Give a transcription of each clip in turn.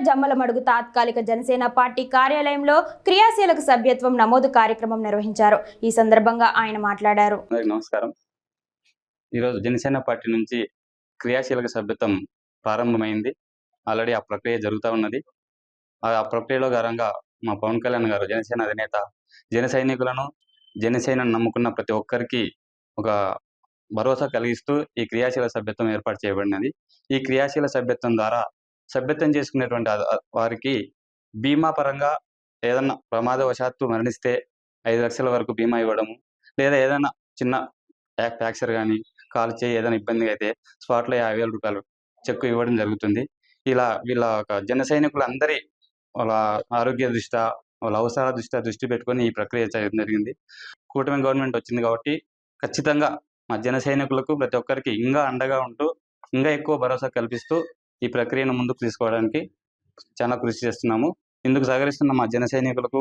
జమ్మలమడుగు తాత్కాలిక జనసేన పార్టీ కార్యాలయంలో క్రియాశీలక సభ్యత్వం నమోదు కార్యక్రమం నిర్వహించారు. ఈ సందర్భంగా ఆయన మాట్లాడారు. నమస్కారం. ఈరోజు జనసేన పార్టీ నుంచి క్రియాశీలక సభ్యత్వం ప్రారంభమైంది. ఆల్రెడీ ఆ ప్రక్రియ జరుగుతూ ఉన్నది. ఆ ప్రక్రియలో భాగంగా మా పవన్ కళ్యాణ్ గారు, జనసేన అధినేత, జన సైనికులను, జనసేనను నమ్ముకున్న ప్రతి ఒక్కరికి ఒక భరోసా కలిగిస్తూ ఈ క్రియాశీల సభ్యత్వం ఏర్పాటు చేయబడినది. ఈ క్రియాశీల సభ్యత్వం ద్వారా సభ్యత్వం చేసుకునేటువంటి వారికి బీమా పరంగా ఏదన్నా ప్రమాదవశాత్తు మరణిస్తే 5 లక్షల వరకు బీమా ఇవ్వడము, లేదా ఏదైనా చిన్న ఫ్రాక్చర్ కానీ, కాలు చేయి ఏదైనా ఇబ్బంది అయితే స్పాట్లో 50,000 రూపాయలు చెక్కు ఇవ్వడం జరుగుతుంది. ఇలా వీళ్ళ జన సైనికులందరి వాళ్ళ ఆరోగ్య దృష్ట్యా, వాళ్ళ అవసరాల దృష్టి పెట్టుకొని ఈ ప్రక్రియ చేయడం జరిగింది. కూటమి గవర్నమెంట్ వచ్చింది కాబట్టి ఖచ్చితంగా మా జన సైనికులకు ప్రతి ఒక్కరికి ఇంకా అండగా ఉంటూ, ఇంకా ఎక్కువ భరోసా కల్పిస్తూ ఈ ప్రక్రియను ముందుకు తీసుకోవడానికి చాలా కృషి చేస్తున్నాము. ఇందుకు సహకరిస్తున్న మా జన సైనికులకు,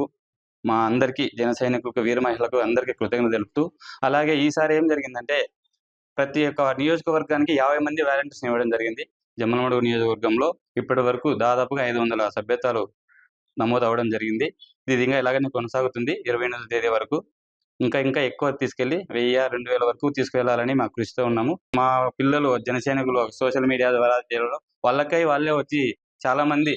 మా అందరికీ జన సైనికులకు, వీర మహిళలకు అందరికీ కృతజ్ఞతలు తెలుపుతూ, అలాగే ఈసారి ఏం జరిగిందంటే ప్రతి ఒక్క నియోజకవర్గానికి 50 మంది వాలంటీర్స్ని ఇవ్వడం జరిగింది. జమ్మలమడుగు నియోజకవర్గంలో ఇప్పటి వరకు దాదాపుగా 500 సభ్యత్వాలు నమోదు అవ్వడం జరిగింది. ఇది ఇంకా ఇలాగనే కొనసాగుతుంది 28వ తేదీ వరకు. ఇంకా ఎక్కువ తీసుకెళ్లి 1000, 2000 వరకు తీసుకెళ్లాలని మా కృషితో ఉన్నాము. మా పిల్లలు జన సైనికులు సోషల్ మీడియా ద్వారా చేయడం, వాళ్ళే వచ్చి చాలా మంది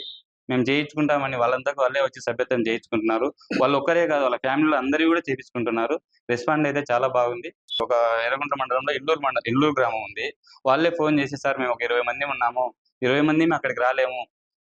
మేము చేయించుకుంటామని వాళ్ళంతకు వాళ్ళే వచ్చి సభ్యత్వం చేయించుకుంటున్నారు. వాళ్ళు ఒక్కరే కాదు, వాళ్ళ ఫ్యామిలీలో అందరూ కూడా చేయించుకుంటున్నారు. రెస్పాండ్ అయితే చాలా బాగుంది. ఒక ఎర్రగుంట మండలంలో ఇల్లూరు గ్రామం ఉంది. వాళ్ళే ఫోన్ చేసి, సార్ మేము ఒక 20 మంది ఉన్నాము, 20 మంది మేము అక్కడికి రాలేము,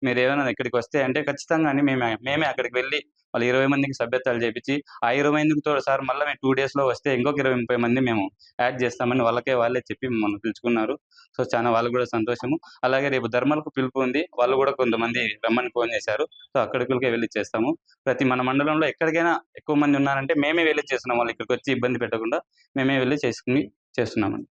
మీరు ఏమైనా ఇక్కడికి వస్తే అంటే ఖచ్చితంగా అని మేమే అక్కడికి వెళ్ళి వాళ్ళు 20 మందికి సభ్యత్వాలు చేపించి, ఆ 20 మందికి తోడు సార్ మళ్ళీ మేము 2 డేస్లో వస్తే ఇంకొక 20-30 మంది మేము యాడ్ చేస్తామని వాళ్ళే చెప్పి మమ్మల్ని పిలుచుకున్నారు. సో చాలా వాళ్ళు కూడా సంతోషము. అలాగే రేపు ధర్మలకు పిలుపు ఉంది, వాళ్ళు కూడా కొంతమంది రమ్మని ఫోన్ చేశారు. సో అక్కడికే వెళ్ళి చేస్తాము. మన మండలంలో ఎక్కడికైనా ఎక్కువ మంది ఉన్నారంటే మేమే వెళ్ళి చేస్తున్నాం. వాళ్ళు ఇక్కడికి వచ్చి ఇబ్బంది పెట్టకుండా మేమే వెళ్ళి చేస్తున్నామండి.